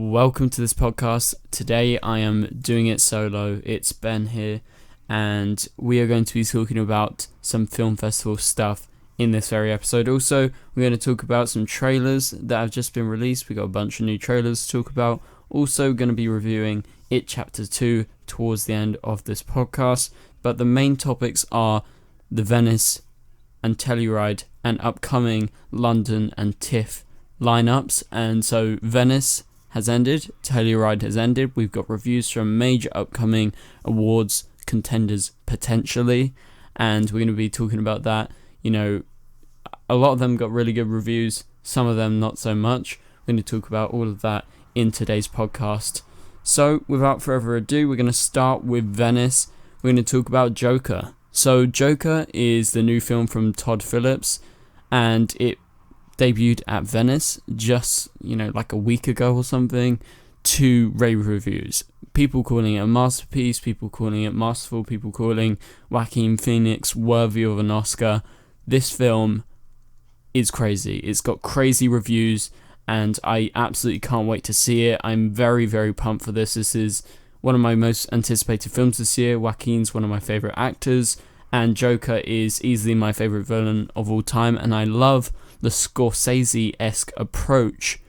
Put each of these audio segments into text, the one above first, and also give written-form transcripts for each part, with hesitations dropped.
Welcome to this podcast. Today I am doing it solo. It's Ben here, and we are going to be talking about some film festival stuff in this very episode. Also, we're going to talk about some trailers that have just been released. We got a bunch of new trailers to talk about. Also going to be reviewing It Chapter 2 towards the end of this podcast. But the main topics are the Venice and Telluride and upcoming London and TIFF lineups. And so Venice has ended, Telluride has ended. We've got reviews from major upcoming awards contenders potentially, and we're going to be talking about that. You know, a lot of them got really good reviews, some of them not so much. We're going to talk about all of that in today's podcast. So without further ado, we're going to start with Venice. We're going to talk about Joker. So Joker is the new film from Todd Phillips, and it debuted at Venice just, like a week ago or something, to rave reviews. People calling it a masterpiece, people calling it masterful, people calling Joaquin Phoenix worthy of an Oscar. This film is crazy. It's got crazy reviews, and I absolutely can't wait to see it. I'm very, very pumped for this. This is one of my most anticipated films this year. Joaquin's one of my favourite actors, and Joker is easily my favourite villain of all time, and I love the Scorsese-esque approach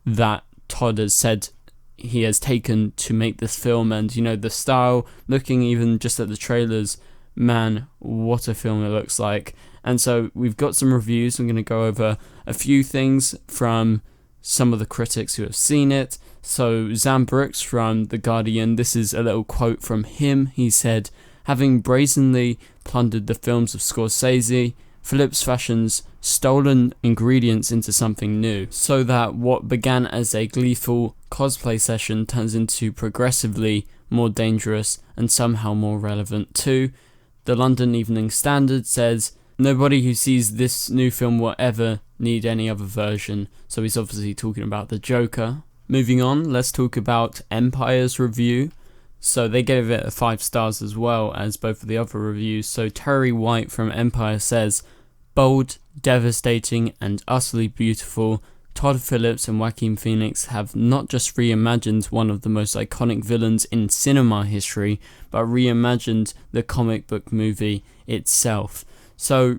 that Todd has said he has taken to make this film. And the style, looking even just at the trailers, man, what a film it looks like. And so we've got some reviews. I'm going to go over a few things from some of the critics who have seen it. So Zam Brooks from The Guardian, this is a little quote from him. He said, "Having brazenly plundered the films of Scorsese, Phillips fashions stolen ingredients into something new, so that what began as a gleeful cosplay session turns into progressively more dangerous and somehow more relevant too." The London Evening Standard says, "Nobody who sees this new film will ever need any other version." So he's obviously talking about the Joker. Moving on, let's talk about Empire's review. So they gave it 5 stars as well as both of the other reviews. So Terry White from Empire says, "Bold, devastating, and utterly beautiful, Todd Phillips and Joaquin Phoenix have not just reimagined one of the most iconic villains in cinema history, but reimagined the comic book movie itself." So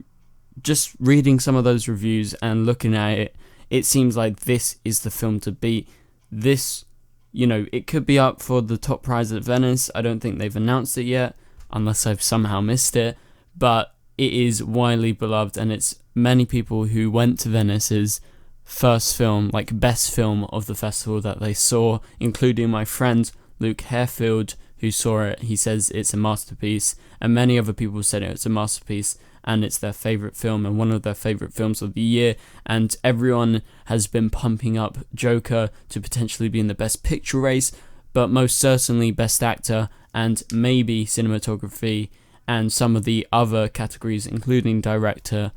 just reading some of those reviews and looking at it, it seems like this is the film to beat. This, it could be up for the top prize at Venice. I don't think they've announced it yet, unless I've somehow missed it, but it is widely beloved, and it's many people who went to Venice's first film, like best film of the festival that they saw, including my friend Luke Harefield, who saw it. He says it's a masterpiece, and many other people said it's a masterpiece, and it's their favourite film and one of their favourite films of the year. And everyone has been pumping up Joker to potentially be in the Best Picture race, but most certainly Best Actor and maybe Cinematography, and some of the other categories, including Director,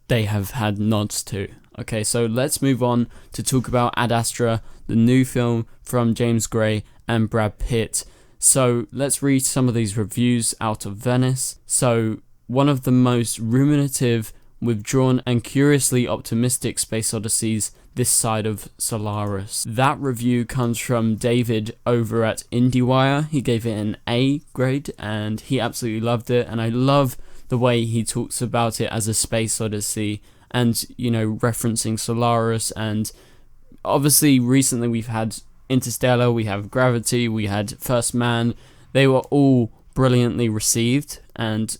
they have had nods to. Okay, so let's move on to talk about Ad Astra, the new film from James Gray and Brad Pitt. So let's read some of these reviews out of Venice. So one of the most ruminative, withdrawn, and curiously optimistic space odysseys this side of Solaris. That review comes from David over at IndieWire. He gave it an A grade, and he absolutely loved it. And I love the way he talks about it as a space odyssey, and referencing Solaris. And obviously recently we've had Interstellar, we have Gravity, we had First Man. They were all brilliantly received, and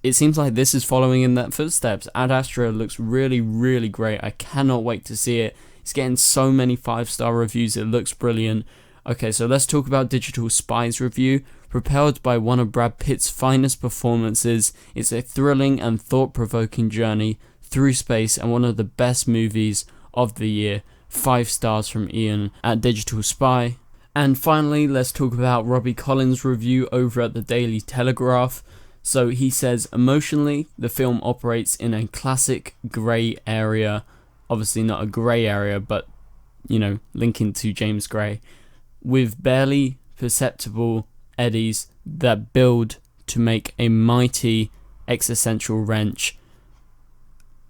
it seems like this is following in that footsteps. Ad Astra looks really, really great. I cannot wait to see it. It's getting so many 5-star reviews. It looks brilliant. Okay, so let's talk about Digital Spy's review. Propelled by one of Brad Pitt's finest performances, it's a thrilling and thought-provoking journey through space and one of the best movies of the year. 5 stars from Ian at Digital Spy. And finally, let's talk about Robbie Collins' review over at the Daily Telegraph. So he says, emotionally, the film operates in a classic grey area. Obviously not a grey area, but, linking to James Gray. With barely perceptible eddies that build to make a mighty existential wrench.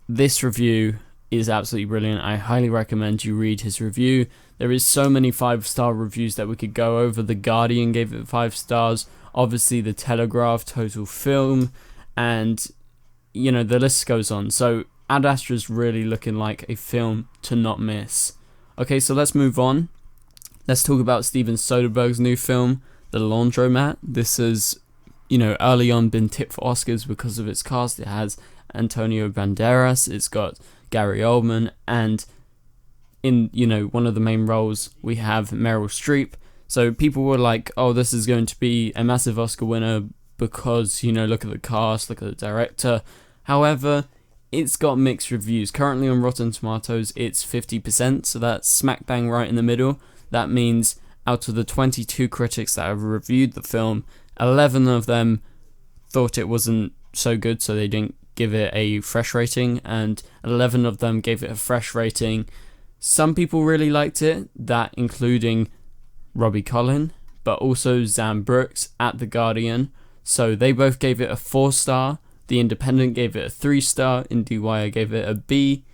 This review is absolutely brilliant. I highly recommend you read his review. There is so many 5-star reviews that we could go over. The Guardian gave it 5 stars. Obviously, the Telegraph, Total Film, and the list goes on. So Ad Astra's really looking like a film to not miss. Okay, so let's move on. Let's talk about Steven Soderbergh's new film, The Laundromat. This has, early on been tipped for Oscars because of its cast. It has Antonio Banderas, it's got Gary Oldman, and in, one of the main roles, we have Meryl Streep. So people were like, oh, this is going to be a massive Oscar winner because, look at the cast, look at the director. However, it's got mixed reviews. Currently on Rotten Tomatoes, it's 50%, so that's smack bang right in the middle. That means out of the 22 critics that have reviewed the film, 11 of them thought it wasn't so good, so they didn't give it a fresh rating, and 11 of them gave it a fresh rating. Some people really liked it, that including Robbie Collin, but also Zan Brooks at The Guardian. So they both gave it a 4-star. The Independent gave it a 3-star. IndieWire gave it a B.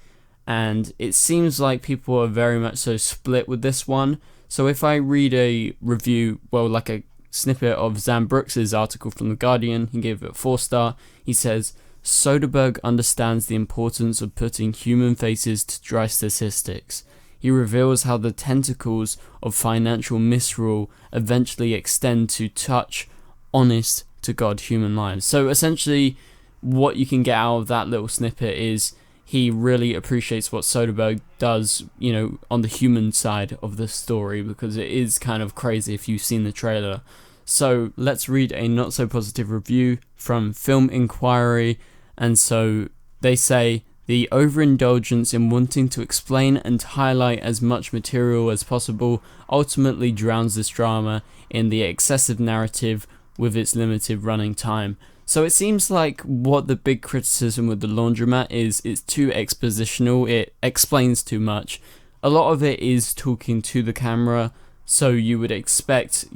And it seems like people are very much so split with this one. So if I read a review, like a snippet of Zan Brooks' article from The Guardian, he gave it a 4-star. He says, Soderbergh understands the importance of putting human faces to dry statistics. He reveals how the tentacles of financial misrule eventually extend to touch honest to God human lives. So essentially what you can get out of that little snippet is he really appreciates what Soderbergh does, on the human side of the story, because it is kind of crazy if you've seen the trailer. So let's read a not so positive review from Film Inquiry. And so they say, the overindulgence in wanting to explain and highlight as much material as possible ultimately drowns this drama in the excessive narrative with its limited running time. So it seems like what the big criticism with The Laundromat is, it's too expositional, it explains too much. A lot of it is talking to the camera, so you would expect,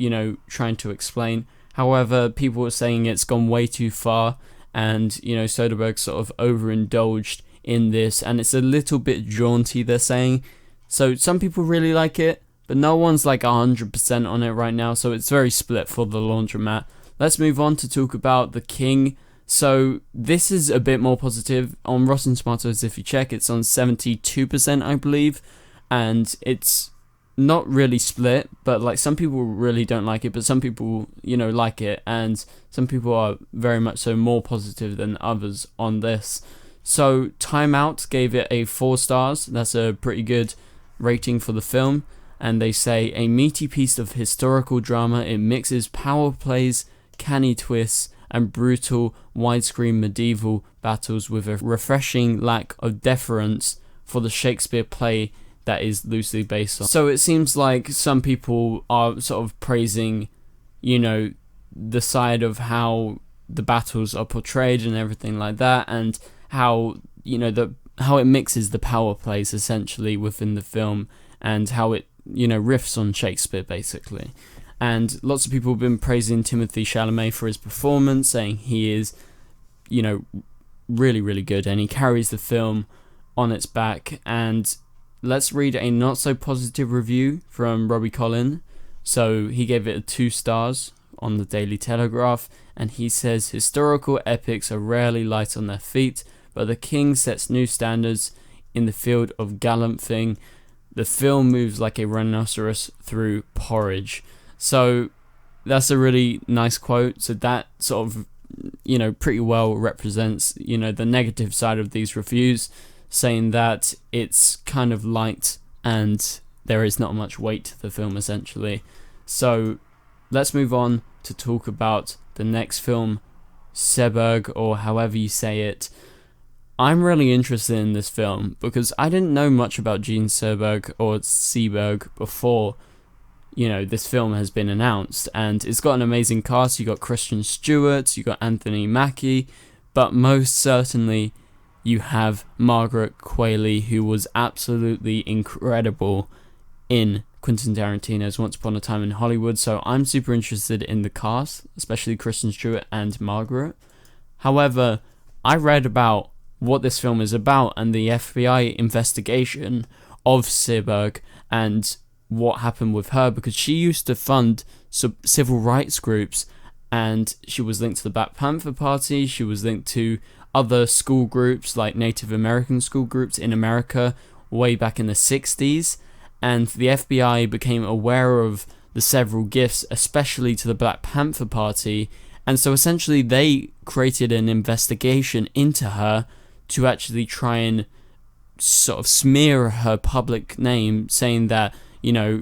trying to explain. However, people are saying it's gone way too far, and, Soderbergh sort of overindulged in this, and it's a little bit jaunty, they're saying. So some people really like it, but no one's like 100% on it right now, so it's very split for The Laundromat. Let's move on to talk about The King. So this is a bit more positive. On Rotten Tomatoes, if you check, it's on 72%, I believe, and it's not really split, but like some people really don't like it, but some people, like it, and some people are very much so more positive than others on this. So Time Out gave it a 4 stars. That's a pretty good rating for the film, and they say a meaty piece of historical drama. It mixes power plays, canny twists, and brutal widescreen medieval battles with a refreshing lack of deference for the Shakespeare play that is loosely based on. So it seems like some people are sort of praising, the side of how the battles are portrayed and everything like that, and how, how it mixes the power plays essentially within the film, and how it, riffs on Shakespeare basically. And lots of people have been praising Timothée Chalamet for his performance, saying he is, really, really good, and he carries the film on its back. And let's read a not so positive review from Robbie Collin. So he gave it a 2 stars on the Daily Telegraph, and he says, historical epics are rarely light on their feet, but The King sets new standards in the field of gallant thing. The film moves like a rhinoceros through porridge. So that's a really nice quote. So that sort of, pretty well represents, the negative side of these reviews, saying that it's kind of light and there is not much weight to the film essentially. So let's move on to talk about the next film, Seberg, or however you say it. I'm really interested in this film because I didn't know much about Gene Seberg or Seberg before, this film has been announced, and it's got an amazing cast. You got Kristen Stewart, you got Anthony Mackie, but most certainly you have Margaret Qualley, who was absolutely incredible in Quentin Tarantino's Once Upon a Time in Hollywood. So I'm super interested in the cast, especially Kristen Stewart and Margaret. However, I read about what this film is about and the FBI investigation of Seberg and what happened with her, because she used to fund civil rights groups, and she was linked to the Black Panther Party. She was linked to other school groups, like Native American school groups in America way back in the 60s, and the FBI became aware of the several gifts, especially to the Black Panther Party, and so essentially they created an investigation into her to actually try and sort of smear her public name, saying that,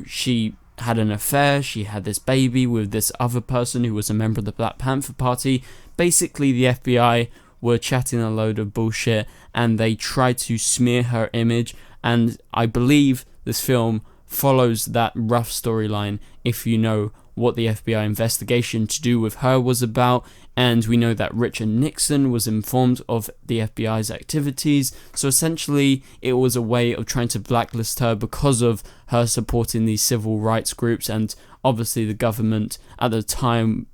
she had an affair, she had this baby with this other person who was a member of the Black Panther Party. Basically, the FBI were chatting a load of bullshit, and they tried to smear her image, and I believe this film follows that rough storyline, if you know what the FBI investigation to do with her was about. And we know that Richard Nixon was informed of the FBI's activities, so essentially it was a way of trying to blacklist her because of her supporting these civil rights groups. And obviously the government at the time,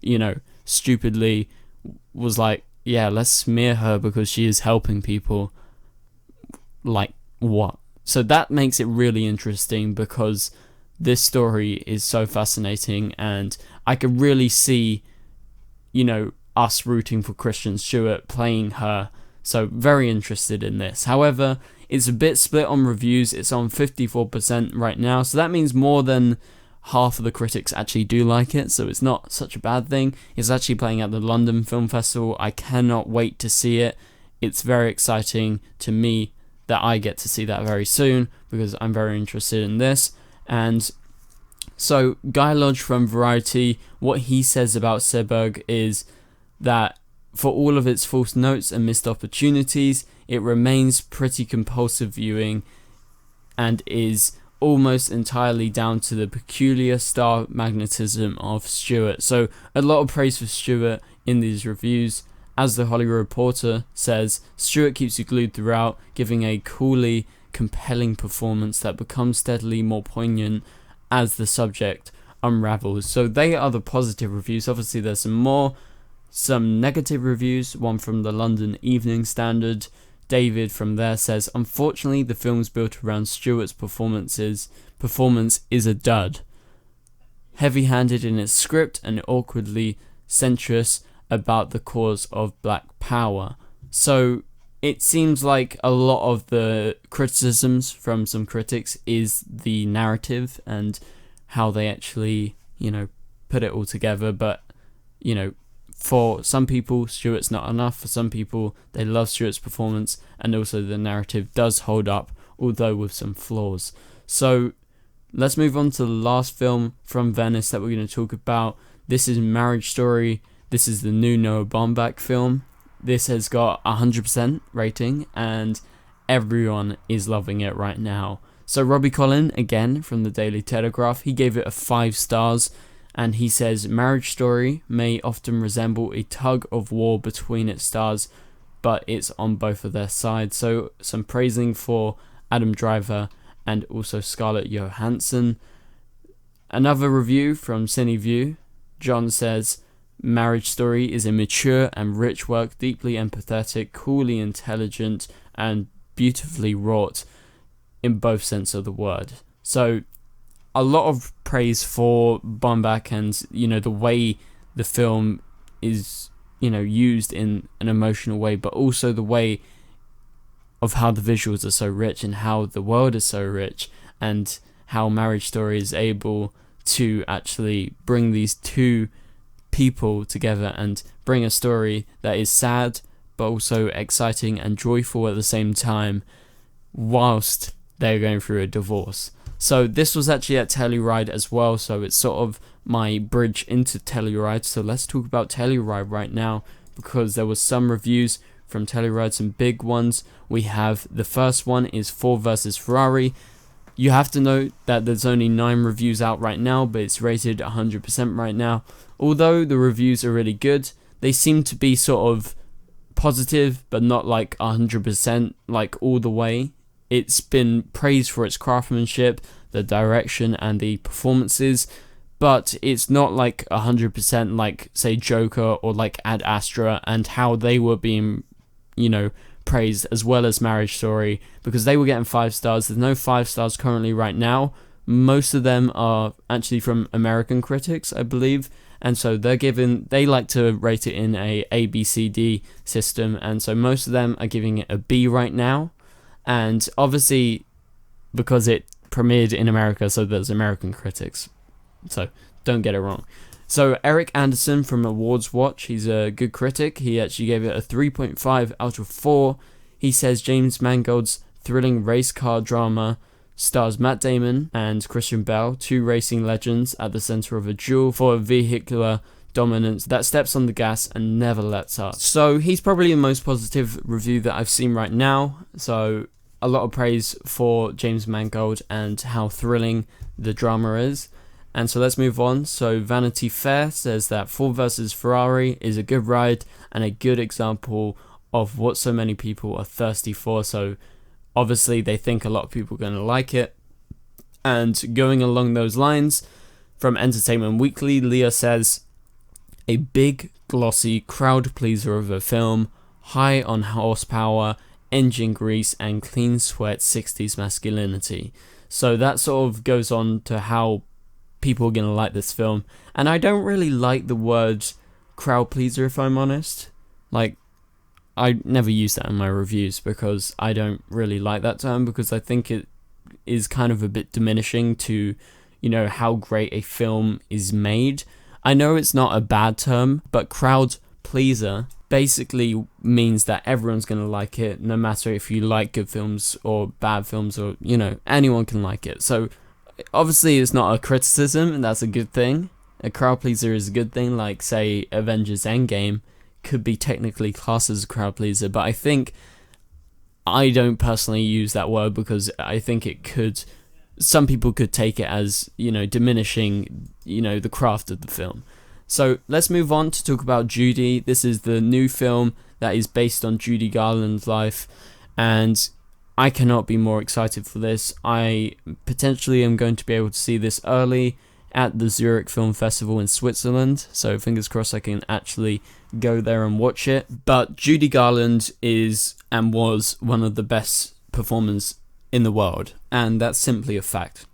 stupidly was like, yeah, let's smear her because she is helping people. Like, what? So that makes it really interesting, because this story is so fascinating, and I could really see, us rooting for Kristen Stewart playing her. So very interested in this. However, it's a bit split on reviews. It's on 54% right now, so that means more than half of the critics actually do like it, so it's not such a bad thing. It's actually playing at the London Film Festival. I cannot wait to see it. It's very exciting to me that I get to see that very soon, because I'm very interested in this. And so Guy Lodge from Variety, what he says about Seberg is that for all of its false notes and missed opportunities, it remains pretty compulsive viewing and is almost entirely down to the peculiar star magnetism of Stewart. So a lot of praise for Stewart in these reviews. As the Hollywood Reporter says, Stewart keeps you glued throughout, giving a coolly compelling performance that becomes steadily more poignant as the subject unravels. So they are the positive reviews. Obviously there's some negative reviews, one from the London Evening Standard. David from there says, unfortunately the film's built around Stewart's performance is a dud. Heavy-handed in its script and awkwardly sensuous about the cause of black power. So it seems like a lot of the criticisms from some critics is the narrative and how they actually, put it all together. But, for some people, Stewart's not enough. For some people, they love Stewart's performance, and also the narrative does hold up, although with some flaws. So let's move on to the last film from Venice that we're going to talk about. This is Marriage Story. This is the new Noah Baumbach film. This has got 100% rating, and everyone is loving it right now. So Robbie Collin, again from the Daily Telegraph, he gave it a 5 stars, and he says, Marriage Story may often resemble a tug of war between its stars, but it's on both of their sides. So some praising for Adam Driver and also Scarlett Johansson. Another review from CineView, John says, Marriage Story is a mature and rich work, deeply empathetic, coolly intelligent, and beautifully wrought in both sense of the word. So a lot of praise for Baumbach and, the way the film is, used in an emotional way, but also the way of how the visuals are so rich and how the world is so rich, and how Marriage Story is able to actually bring these two people together and bring a story that is sad but also exciting and joyful at the same time whilst they're going through a divorce. So this was actually at Telluride as well, so it's sort of my bridge into Telluride. So let's talk about Telluride right now, because there was some reviews from Telluride, some big ones. We have the first one is Ford versus Ferrari. You have to note that there's only 9 reviews out right now, but it's rated 100% right now. Although the reviews are really good, they seem to be sort of positive, but not like 100%, like all the way. It's been praised for its craftsmanship, the direction, and the performances, but it's not like 100% like, say, Joker or like Ad Astra, and how they were being, praise as well as Marriage Story, because they were getting 5 stars. There's no 5 stars currently right now. Most of them are actually from American critics, I believe, and so they like to rate it in a B, C, D system, and so most of them are giving it a B right now. And obviously, because it premiered in America, so there's American critics, so don't get it wrong. So Eric Anderson from Awards Watch, he's a good critic. He actually gave it a 3.5 out of 4. He says James Mangold's thrilling race car drama stars Matt Damon and Christian Bale, 2 racing legends at the center of a duel for vehicular dominance that steps on the gas and never lets up. So he's probably the most positive review that I've seen right now. So a lot of praise for James Mangold and how thrilling the drama is. And so let's move on. So Vanity Fair says that Ford vs Ferrari is a good ride and a good example of what so many people are thirsty for. So obviously they think a lot of people are going to like it. And going along those lines, from Entertainment Weekly, Leah says, a big, glossy crowd pleaser of a film, high on horsepower, engine grease, and clean sweat 60s masculinity. So that sort of goes on to how people are going to like this film. And I don't really like the word crowd pleaser, if I'm honest. Like, I never use that in my reviews because I don't really like that term, because I think it is kind of a bit diminishing to, you know, how great a film is made. I know it's not a bad term, but crowd pleaser basically means that everyone's going to like it, no matter if you like good films or bad films, or, you know, anyone can like it. So obviously it's not a criticism, and that's a good thing. A crowd pleaser is a good thing, like say Avengers Endgame could be technically classed as a crowd pleaser, but I think I don't personally use that word because I think some people could take it as, you know, diminishing, you know, the craft of the film. So let's move on to talk about Judy. This is the new film that is based on Judy Garland's life, and I cannot be more excited for this. I potentially am going to be able to see this early at the Zurich Film Festival in Switzerland, so fingers crossed I can actually go there and watch it. But Judy Garland is and was one of the best performers in the world, and that's simply a fact.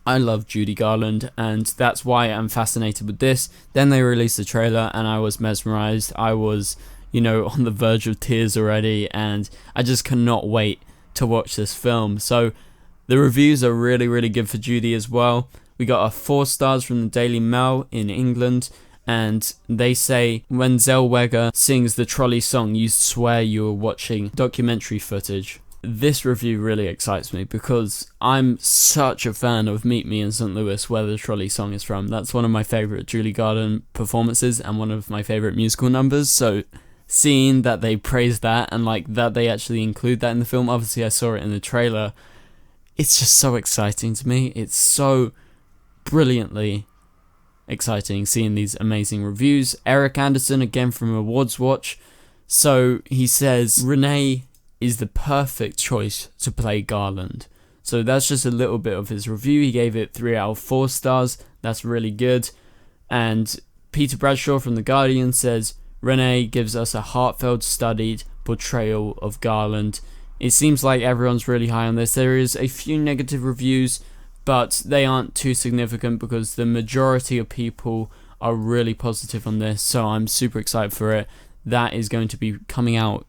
I love Judy Garland, and that's why I'm fascinated with this. Then they released the trailer and I was mesmerized. I was, you know, on the verge of tears already, and I just cannot wait to watch this film. So the reviews are really, really good for Judy as well. We got a 4 stars from the Daily Mail in England, and they say, when Zellweger sings the trolley song, you swear you were watching documentary footage. This review really excites me because I'm such a fan of Meet Me in St. Louis, where the trolley song is from. That's one of my favourite Judy Garland performances and one of my favourite musical numbers. So seeing that they praise that and like that they actually include that in the film, obviously I saw it in the trailer, it's just so exciting to me. It's so brilliantly exciting seeing these amazing reviews. Eric Anderson, again from Awards Watch, so he says Renee is the perfect choice to play Garland. So that's just a little bit of his review. He gave it 3 out of 4 stars. That's really good. And Peter Bradshaw from The Guardian says Renee gives us a heartfelt, studied portrayal of Garland. It seems like everyone's really high on this. There is a few negative reviews, but they aren't too significant because the majority of people are really positive on this. So I'm super excited for it. That is going to be coming out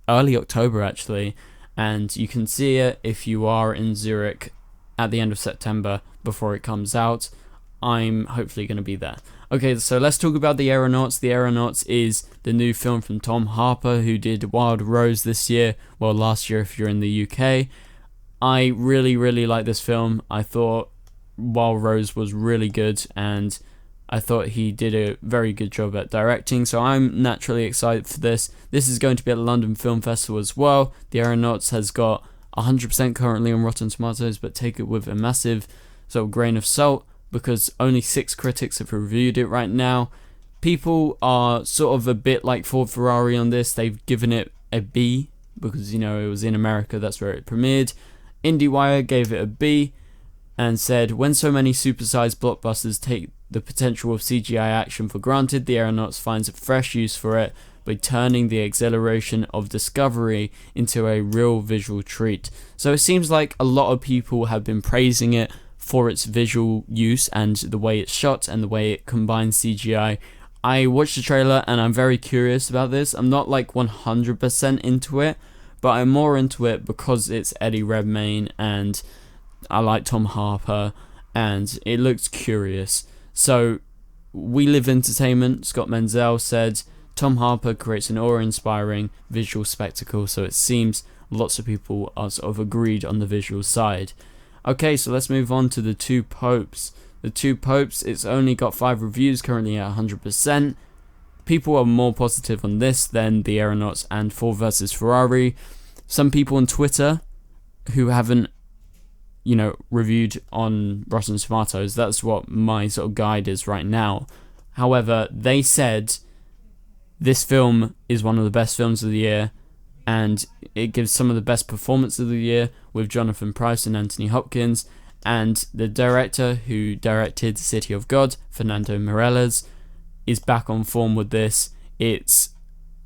early October actually, and you can see it if you are in Zurich at the end of September before it comes out. I'm hopefully going to be there. Okay, so let's talk about The Aeronauts. The Aeronauts is the new film from Tom Harper, who did Wild Rose this year, well last year if you're in the UK. I really, really like this film. I thought Wild Rose was really good, and I thought he did a very good job at directing, so I'm naturally excited for this. This is going to be at the London Film Festival as well. The Aeronauts has got 100% currently on Rotten Tomatoes, but take it with a massive sort of grain of salt because only 6 critics have reviewed it right now. People are sort of a bit like Ford Ferrari on this. They've given it a B because, you know, it was in America, that's where it premiered. IndieWire gave it a B and said, when so many supersized blockbusters take the potential of CGI action for granted, The Aeronauts finds a fresh use for it by turning the exhilaration of discovery into a real visual treat. So it seems like a lot of people have been praising it for its visual use and the way it's shot and the way it combines CGI. I watched the trailer and I'm very curious about this. I'm not like 100% into it, but I'm more into it because it's Eddie Redmayne and I like Tom Harper and it looks curious. So We Live Entertainment, Scott Menzel said, Tom Harper creates an awe-inspiring visual spectacle, so it seems lots of people are sort of agreed on the visual side. Okay, so let's move on to The Two Popes. The Two Popes, it's only got 5 reviews, currently at 100%. People are more positive on this than The Aeronauts and Ford vs Ferrari. Some people on Twitter who haven't reviewed on Rotten Tomatoes, that's what my sort of guide is right now. However, they said this film is one of the best films of the year and it gives some of the best performances of the year with Jonathan Pryce and Anthony Hopkins, and the director who directed City of God, Fernando Meirelles, is back on form with this. It's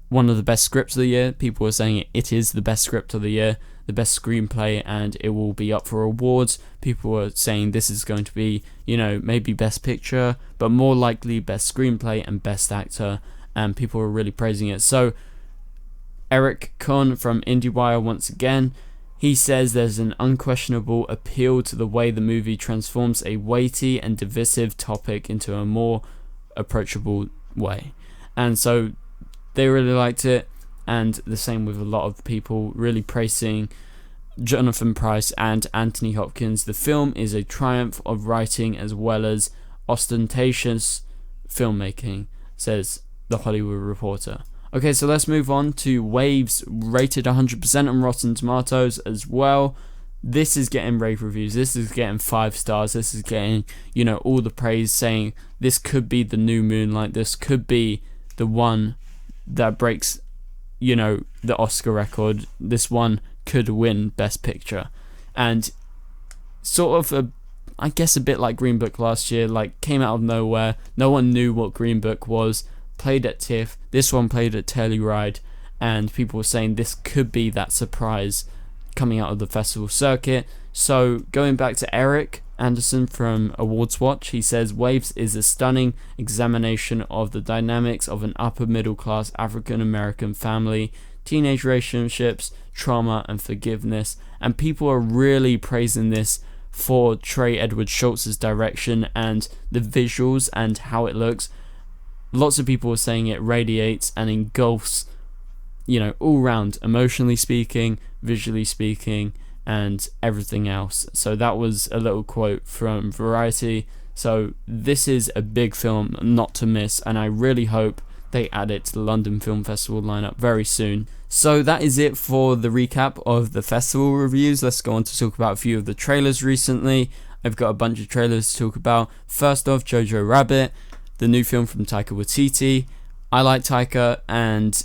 one of the best scripts of the year. People are saying it is the best script of the year, the best screenplay, and it will be up for awards. People are saying this is going to be, maybe best picture, but more likely best screenplay and best actor, and people are really praising it. So Eric Kohn from IndieWire once again, he says there's an unquestionable appeal to the way the movie transforms a weighty and divisive topic into a more approachable way. And so they really liked it, and the same with a lot of people really praising Jonathan Pryce and Anthony Hopkins. The film is a triumph of writing as well as ostentatious filmmaking, says The Hollywood Reporter. Okay, so let's move on to Waves, rated 100% on Rotten Tomatoes as well. This is getting rave reviews. This is getting 5 stars. This is getting, all the praise, saying this could be the new Moonlight. This could be the one that breaks, the Oscar record. This one could win Best Picture. And sort of, I guess a bit like Green Book last year, like came out of nowhere. No one knew what Green Book was. Played at TIFF. This one played at Telluride. And people were saying this could be that surprise coming out of the festival circuit. So going back to Eric Anderson from Awards Watch, he says Waves is a stunning examination of the dynamics of an upper middle class African American family, teenage relationships, trauma and forgiveness, and people are really praising this for Trey Edward Schultz's direction and the visuals and how it looks. Lots of people are saying it radiates and engulfs, all round, emotionally speaking, visually speaking, and everything else. So that was a little quote from Variety. So this is a big film not to miss, and I really hope they add it to the London Film Festival lineup very soon. So that is it for the recap of the festival reviews. Let's go on to talk about a few of the trailers recently. I've got a bunch of trailers to talk about. First off, Jojo Rabbit, the new film from Taika Waititi. I like Taika, and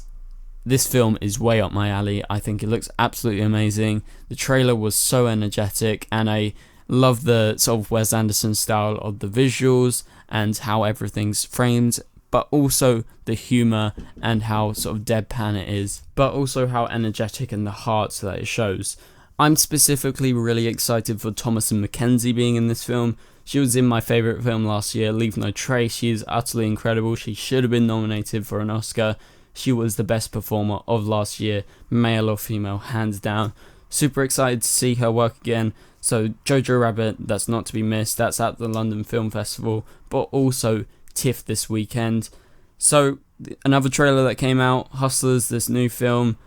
this film is way up my alley. I think it looks absolutely amazing. The trailer was so energetic, and I love the sort of Wes Anderson style of the visuals and how everything's framed, but also the humour and how sort of deadpan it is, but also how energetic and the heart that it shows. I'm specifically really excited for Thomasin McKenzie being in this film. She was in my favourite film last year, Leave No Trace. She is utterly incredible. She should have been nominated for an Oscar. She was the best performer of last year, male or female, hands down. Super excited to see her work again. So Jojo Rabbit, that's not to be missed. That's at the London Film Festival, but also TIFF this weekend. So another trailer that came out, Hustlers, this new film,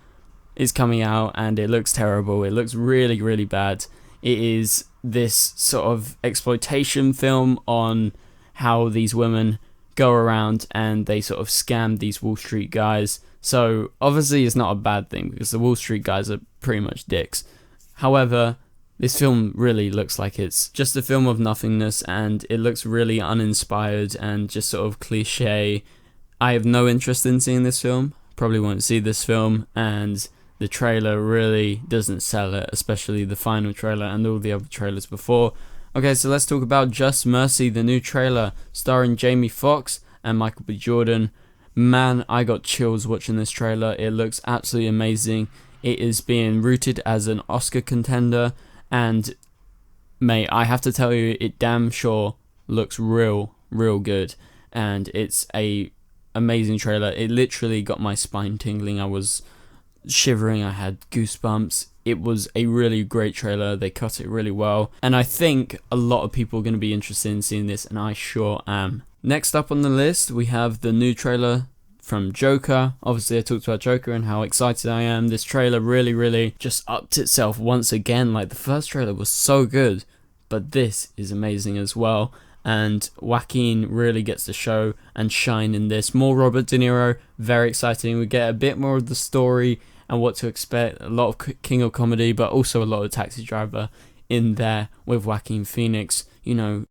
is coming out and it looks terrible. It looks really, really bad. It is this sort of exploitation film on how these women go around and they sort of scam these Wall Street guys. So obviously it's not a bad thing because the Wall Street guys are pretty much dicks. However, this film really looks like it's just a film of nothingness, and it looks really uninspired and just sort of cliche. I have no interest in seeing this film. Probably won't see this film, and the trailer really doesn't sell it, especially the final trailer and all the other trailers before. Okay, so let's talk about Just Mercy, the new trailer starring Jamie Foxx and Michael B. Jordan. Man, I got chills watching this trailer. It looks absolutely amazing. It is being rooted as an Oscar contender, and mate, I have to tell you, it damn sure looks real good, and it's a amazing trailer. It literally got my spine tingling. I was shivering. I had goosebumps. It was a really great trailer. They cut it really well, and I think a lot of people are going to be interested in seeing this, and I sure am. Next up on the list, we have the new trailer from Joker. Obviously, I talked about Joker and how excited I am. This trailer really just upped itself once again. Like, the first trailer was so good, but this is amazing as well. And Joaquin really gets to show and shine in this. More Robert De Niro, very exciting. We get a bit more of the story and what to expect. A lot of King of Comedy, but also a lot of Taxi Driver in there with Joaquin Phoenix. You know,